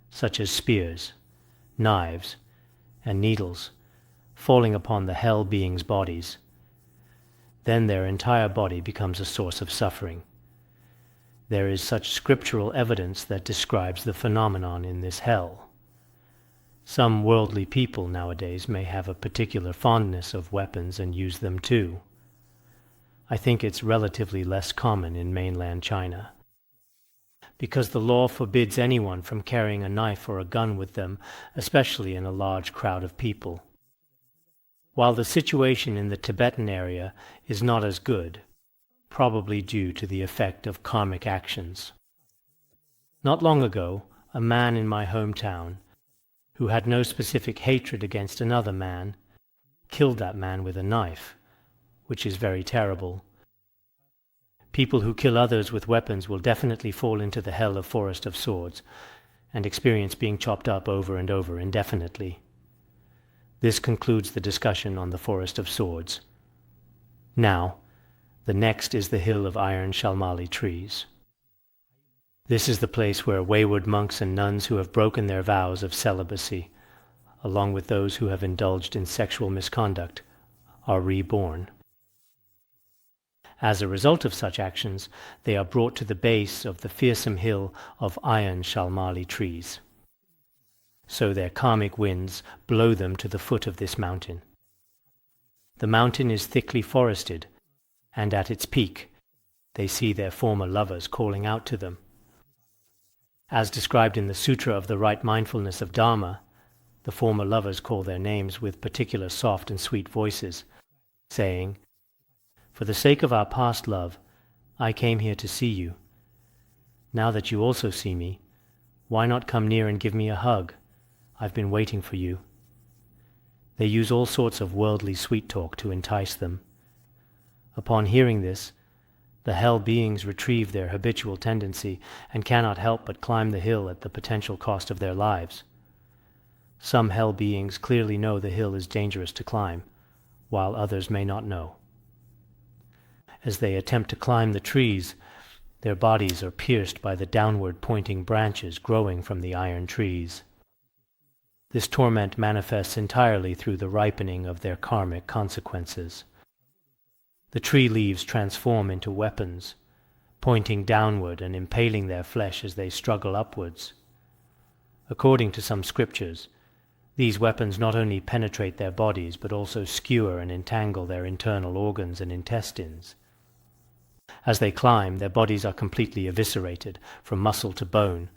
A: such as spears, knives, and needles, falling upon the hell beings' bodies. Then their entire body becomes a source of suffering. There is such scriptural evidence that describes the phenomenon in this hell. Some worldly people nowadays may have a particular fondness of weapons and use them too. I think it's relatively less common in mainland China, because the law forbids anyone from carrying a knife or a gun with them, especially in a large crowd of people. While the situation in the Tibetan area is not as good, probably due to the effect of karmic actions. Not long ago, a man in my hometown, who had no specific hatred against another man, killed that man with a knife, which is very terrible. People who kill others with weapons will definitely fall into the hell of Forest of Swords and experience being chopped up over and over indefinitely. This concludes the discussion on the Forest of Swords. Now, the next is the hill of iron śālmali trees. This is the place where wayward monks and nuns who have broken their vows of celibacy, along with those who have indulged in sexual misconduct, are reborn. As a result of such actions, they are brought to the base of the fearsome hill of iron śālmali trees. So their karmic winds blow them to the foot of this mountain. The mountain is thickly forested, and at its peak they see their former lovers calling out to them. As described in the Sutra of the Right Mindfulness of Dharma, the former lovers call their names with particular soft and sweet voices, saying, "For the sake of our past love, I came here to see you. Now that you also see me, why not come near and give me a hug? I've been waiting for you." They use all sorts of worldly sweet talk to entice them. Upon hearing this, the hell beings retrieve their habitual tendency and cannot help but climb the hill at the potential cost of their lives. Some hell beings clearly know the hill is dangerous to climb, while others may not know. As they attempt to climb the trees, their bodies are pierced by the downward pointing branches growing from the iron trees. This torment manifests entirely through the ripening of their karmic consequences. The tree leaves transform into weapons, pointing downward and impaling their flesh as they struggle upwards. According to some scriptures, these weapons not only penetrate their bodies but also skewer and entangle their internal organs and intestines. As they climb, their bodies are completely eviscerated from muscle to bone,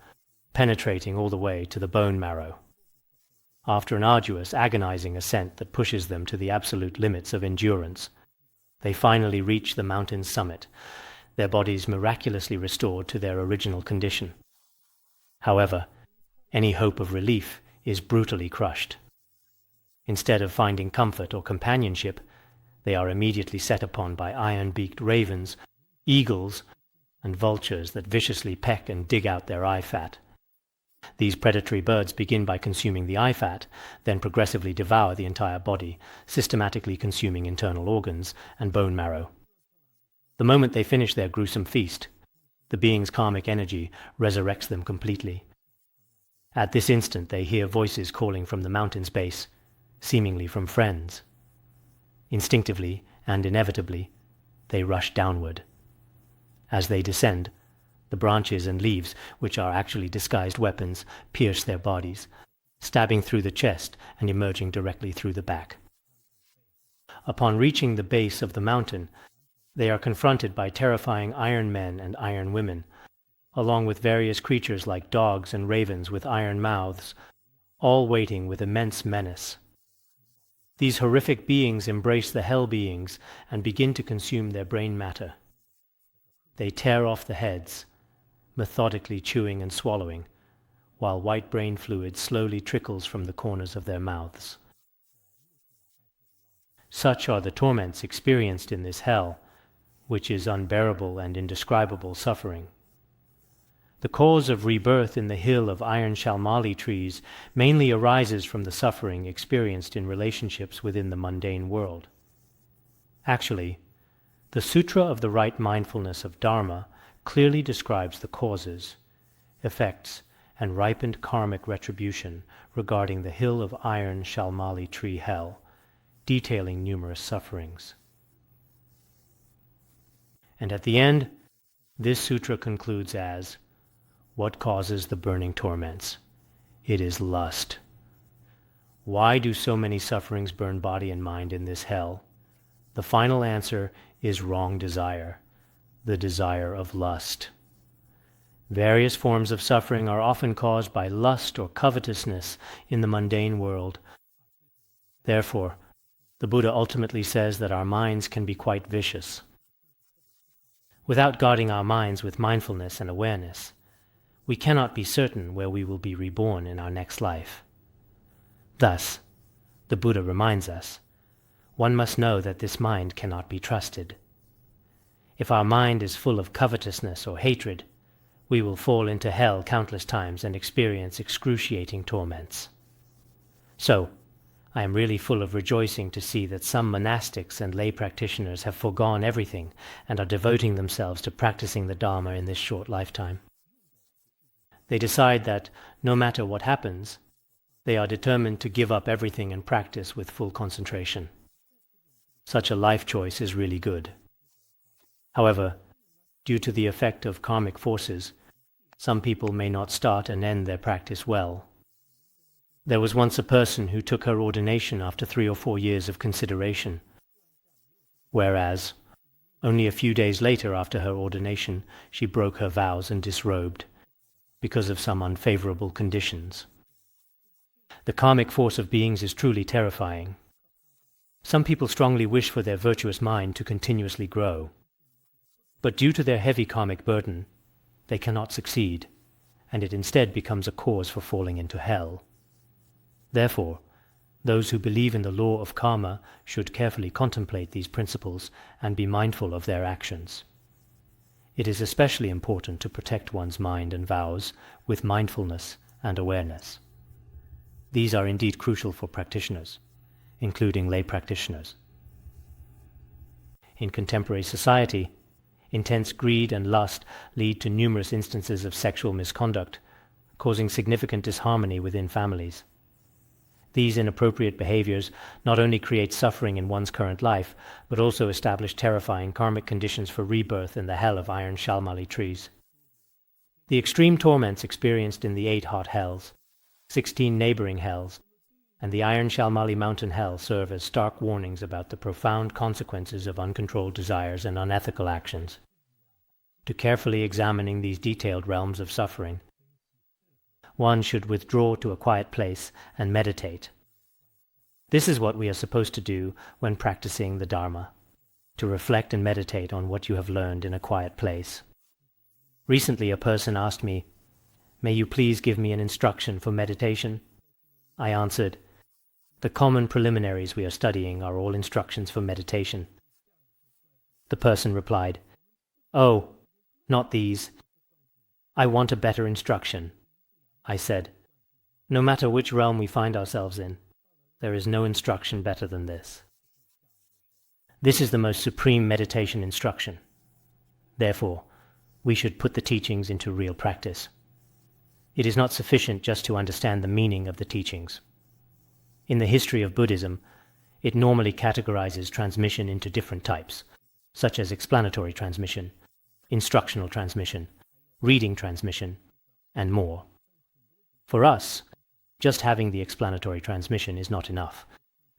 A: penetrating all the way to the bone marrow. After an arduous, agonizing ascent that pushes them to the absolute limits of endurance, they finally reach the mountain's summit, their bodies miraculously restored to their original condition. However, any hope of relief is brutally crushed. Instead of finding comfort or companionship, they are immediately set upon by iron-beaked ravens, eagles, and vultures that viciously peck and dig out their eye fat. These predatory birds begin by consuming the eye fat, then progressively devour the entire body, systematically consuming internal organs and bone marrow. The moment they finish their gruesome feast, the being's karmic energy resurrects them completely. At this instant they hear voices calling from the mountain's base, seemingly from friends. Instinctively and inevitably, they rush downward. As they descend, the branches and leaves, which are actually disguised weapons, pierce their bodies, stabbing through the chest and emerging directly through the back. Upon reaching the base of the mountain, they are confronted by terrifying iron men and iron women, along with various creatures like dogs and ravens with iron mouths, all waiting with immense menace. These horrific beings embrace the hell beings and begin to consume their brain matter. They tear off the heads, methodically chewing and swallowing, while white brain fluid slowly trickles from the corners of their mouths. Such are the torments experienced in this hell, which is unbearable and indescribable suffering. The cause of rebirth in the hill of iron śālmali trees mainly arises from the suffering experienced in relationships within the mundane world. Actually, the Sutra of the Right Mindfulness of Dharma clearly describes the causes, effects, and ripened karmic retribution regarding the hill of iron śālmali tree hell, detailing numerous sufferings. And at the end, this sutra concludes as, "What causes the burning torments? It is lust. Why do so many sufferings burn body and mind in this hell? The final answer is wrong desire, the desire of lust. Various forms of suffering are often caused by lust or covetousness in the mundane world. Therefore, the Buddha ultimately says that our minds can be quite vicious. Without guarding our minds with mindfulness and awareness, we cannot be certain where we will be reborn in our next life. Thus, the Buddha reminds us, one must know that this mind cannot be trusted. If our mind is full of covetousness or hatred, we will fall into hell countless times and experience excruciating torments. So, I am really full of rejoicing to see that some monastics and lay practitioners have foregone everything and are devoting themselves to practicing the Dharma in this short lifetime. They decide that, no matter what happens, they are determined to give up everything and practice with full concentration. Such a life choice is really good. However, due to the effect of karmic forces, some people may not start and end their practice well. There was once a person who took her ordination after 3 or 4 years of consideration, whereas, Only a few days later, after her ordination, she broke her vows and disrobed, because of some unfavorable conditions. The karmic force of beings is truly terrifying. Some people strongly wish for their virtuous mind to continuously grow, but due to their heavy karmic burden, they cannot succeed, and it instead becomes a cause for falling into hell. Therefore, those who believe in the law of karma should carefully contemplate these principles and be mindful of their actions. It is especially important to protect one's mind and vows with mindfulness and awareness. These are indeed crucial for practitioners, including lay practitioners. In contemporary society, intense greed and lust lead to numerous instances of sexual misconduct, causing significant disharmony within families. These inappropriate behaviors not only create suffering in one's current life, but also establish terrifying karmic conditions for rebirth in the hell of iron śālmali trees. The extreme torments experienced in the 8 hot hells, 16 neighboring hells, and the iron śālmali mountain hell serve as stark warnings about the profound consequences of uncontrolled desires and unethical actions. To carefully examining these detailed realms of suffering, one should withdraw to a quiet place and meditate. This is what we are supposed to do when practicing the Dharma, to reflect and meditate on what you have learned in a quiet place. Recently a person asked me, "May you please give me an instruction for meditation?" I answered, "The common preliminaries we are studying are all instructions for meditation." The person replied, "Oh, not these. I want a better instruction." I said, "No matter which realm we find ourselves in, there is no instruction better than this. This is the most supreme meditation instruction. Therefore, we should put the teachings into real practice. It is not sufficient just to understand the meaning of the teachings. In the history of Buddhism, it normally categorizes transmission into different types, such as explanatory transmission, instructional transmission, reading transmission, and more. For us, just having the explanatory transmission is not enough.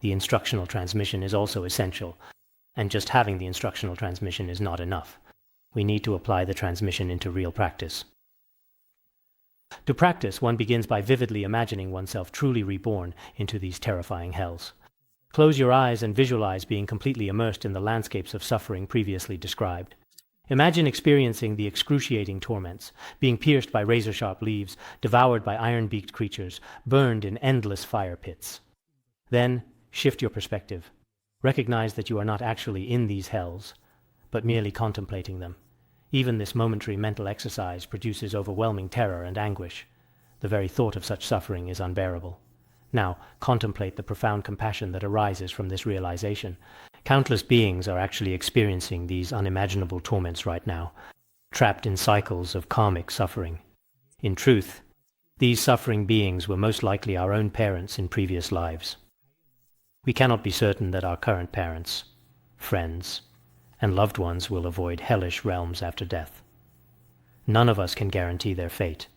A: The instructional transmission is also essential, and just having the instructional transmission is not enough. We need to apply the transmission into real practice. To practice, one begins by vividly imagining oneself truly reborn into these terrifying hells. Close your eyes and visualize being completely immersed in the landscapes of suffering previously described. Imagine experiencing the excruciating torments, being pierced by razor-sharp leaves, devoured by iron-beaked creatures, burned in endless fire pits. Then, shift your perspective. Recognize that you are not actually in these hells, but merely contemplating them. Even this momentary mental exercise produces overwhelming terror and anguish. The very thought of such suffering is unbearable. Now, contemplate the profound compassion that arises from this realization. Countless beings are actually experiencing these unimaginable torments right now, trapped in cycles of karmic suffering. In truth, these suffering beings were most likely our own parents in previous lives. We cannot be certain that our current parents, friends, and loved ones will avoid hellish realms after death. None of us can guarantee their fate.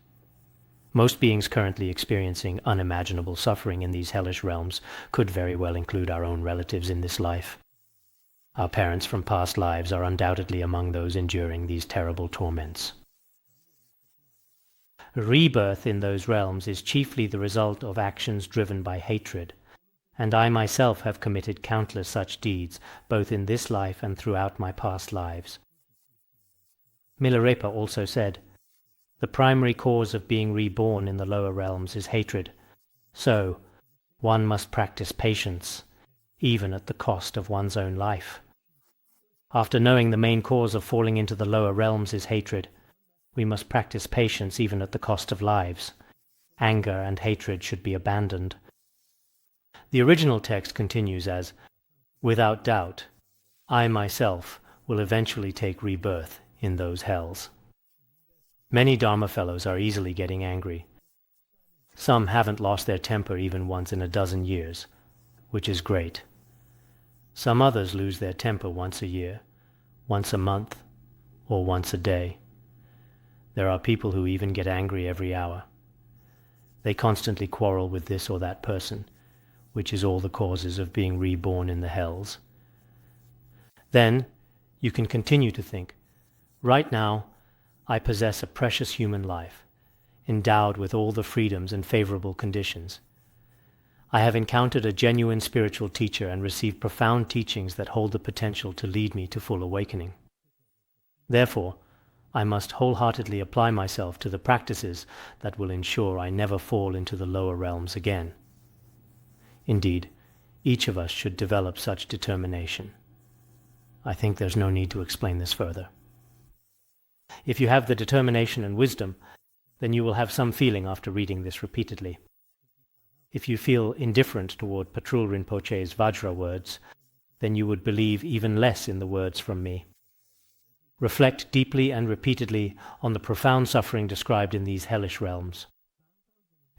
A: Most beings currently experiencing unimaginable suffering in these hellish realms could very well include our own relatives in this life. Our parents from past lives are undoubtedly among those enduring these terrible torments. Rebirth in those realms is chiefly the result of actions driven by hatred, and I myself have committed countless such deeds, both in this life and throughout my past lives. Milarepa also said, "The primary cause of being reborn in the lower realms is hatred. So, one must practice patience, even at the cost of one's own life." After knowing the main cause of falling into the lower realms is hatred, we must practice patience even at the cost of lives. Anger and hatred should be abandoned. The original text continues as, "Without doubt, I myself will eventually take rebirth in those hells." Many Dharma fellows are easily getting angry. Some haven't lost their temper even once in a dozen years, which is great. Some others lose their temper once a year, once a month, or once a day. There are people who even get angry every hour. They constantly quarrel with this or that person, which is all the causes of being reborn in the hells. Then, You can continue to think, right now, I possess a precious human life, endowed with all the freedoms and favorable conditions. I have encountered a genuine spiritual teacher and received profound teachings that hold the potential to lead me to full awakening. Therefore, I must wholeheartedly apply myself to the practices that will ensure I never fall into the lower realms again. Indeed, each of us should develop such determination. I think there's no need to explain this further. If you have the determination and wisdom, then you will have some feeling after reading this repeatedly. If you feel indifferent toward Patrul Rinpoche's Vajra words, then you would believe even less in the words from me. Reflect deeply and repeatedly on the profound suffering described in these hellish realms.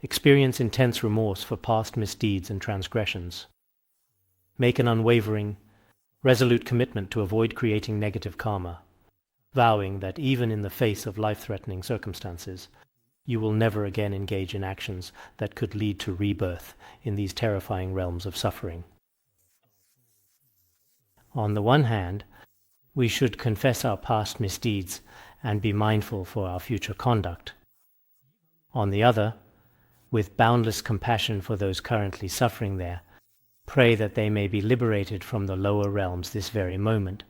A: Experience intense remorse for past misdeeds and transgressions. Make an unwavering, resolute commitment to avoid creating negative karma, vowing that even in the face of life-threatening circumstances, you will never again engage in actions that could lead to rebirth in these terrifying realms of suffering. On the one hand, we should confess our past misdeeds and be mindful for our future conduct. On the other, with boundless compassion for those currently suffering there, pray that they may be liberated from the lower realms this very moment.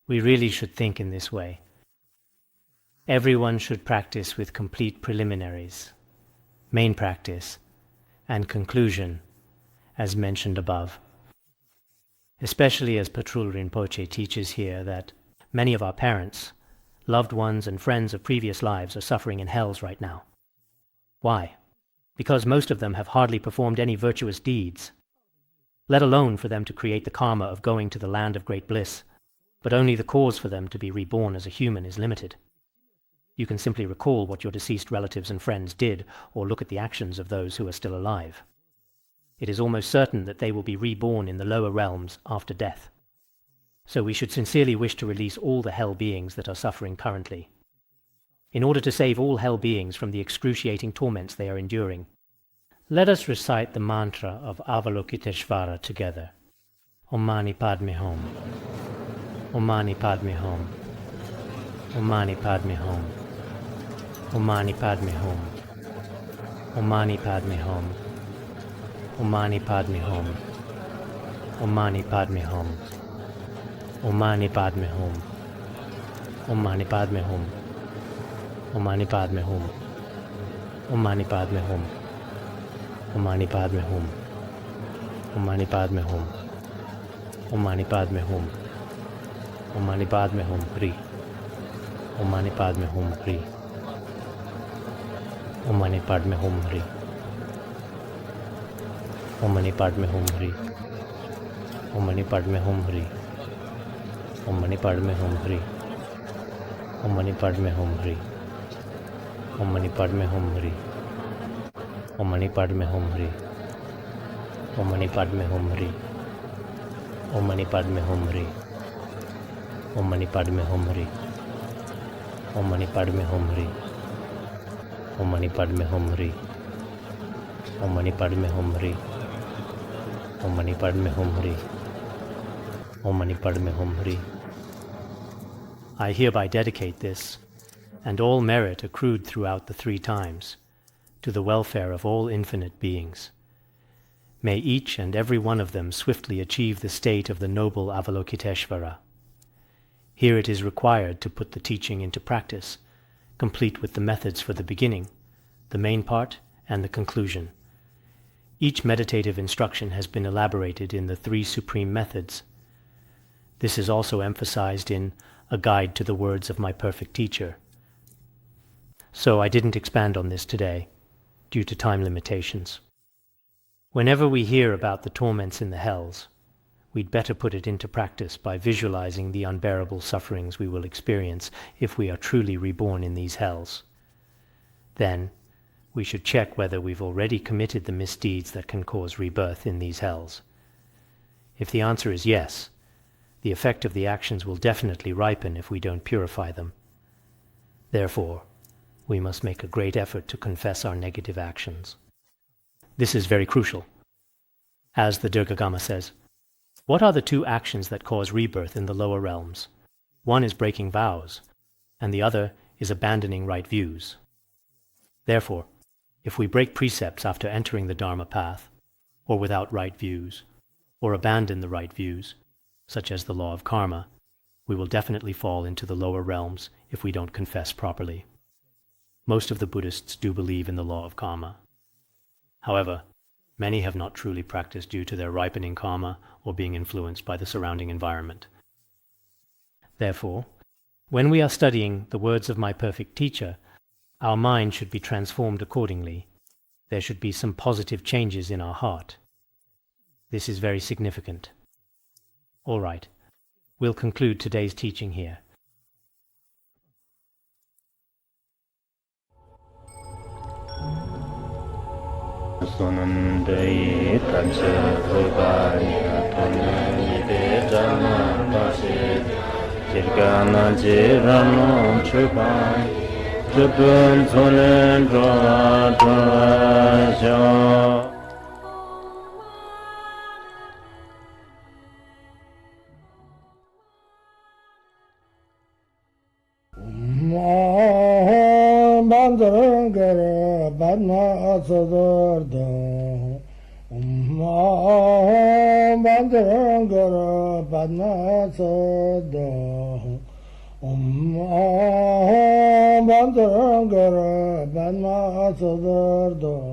A: We really should think in this way. Everyone should practice with complete preliminaries, main practice, and conclusion, as mentioned above. Especially as Patrul Rinpoche teaches here that many of our parents, loved ones and friends of previous lives are suffering in hells right now. Why? Because most of them have hardly performed any virtuous deeds, let alone for them to create the karma of going to the land of great bliss, but only the cause for them to be reborn as a human is limited. You can simply recall what your deceased relatives and friends did, or look at the actions of those who are still alive. It is almost certain that they will be reborn in the lower realms after death. So we should sincerely wish to release all the hell beings that are suffering currently. In order to save all hell beings from the excruciating torments they are enduring, let us recite the mantra of Avalokiteshvara together. Om Mani Padme Hum. Om Mani Padme Hum. Om Mani Padme Hum. Om Mani Padme Hum. Om Mani Padme Hum. Om Mani Padme Hum. Om Mani Padme Hum. Om Mani Padme Hum. Om Mani Padme Hum. Om Mani Padme Hum. Om Mani Padme Hum. Om Mani Padme Hum. Om Mani Padme Hum. Om Mani Padme Hum. Om Mani Padme Hum Hri. Om Mani Padme Hum Hri. Om Mani Padme Hum Hri. Om Mani Padme Hum Hri. Om Mani Padme Hum Hri. Om Mani Padme Hum Hri. Om Mani Padme Hum Hri. Om Mani Padme Hum Hri. Om Mani Padme Hum Hri. Om Mani Padme Hum Hri. Om Mani Padme Hum Hri. Om Mani Padme Hum Hri. Om Mani Padme Hum Hri. Om Mani Padme Hum Hri. Om Mani Padme Hum Hri. Om Mani Padme Hum Hri. Om Mani Padme Hum Hri. I hereby dedicate this, and all merit accrued throughout the 3 times, to the welfare of all infinite beings. May each and every one of them swiftly achieve the state of the noble Avalokiteshvara. Here it is required to put the teaching into practice, complete with the methods for the beginning, the main part, and the conclusion. Each meditative instruction has been elaborated in the 3 supreme methods. This is also emphasized in A Guide to the Words of My Perfect Teacher. So I didn't expand on this today, due to time limitations. Whenever we hear about the torments in the hells, we'd better put it into practice by visualizing the unbearable sufferings we will experience if we are truly reborn in these hells. Then, we should check whether we've already committed the misdeeds that can cause rebirth in these hells. If the answer is yes, the effect of the actions will definitely ripen if we don't purify them. Therefore, we must make a great effort to confess our negative actions. This is very crucial. As the Dirghagama says, What are the two actions that cause rebirth in the lower realms? One is breaking vows, and the other is abandoning right views. Therefore, if we break precepts after entering the Dharma path, or without right views, or abandon the right views, such as the law of karma, we will definitely fall into the lower realms if we don't confess properly. Most of the Buddhists do believe in the law of karma. However, many have not truly practiced due to their ripening karma or being influenced by the surrounding environment. Therefore, when we are studying the words of my perfect teacher, our mind should be transformed accordingly. There should be some positive changes in our heart. This is very significant. All right, we'll conclude today's teaching here.
B: Bandara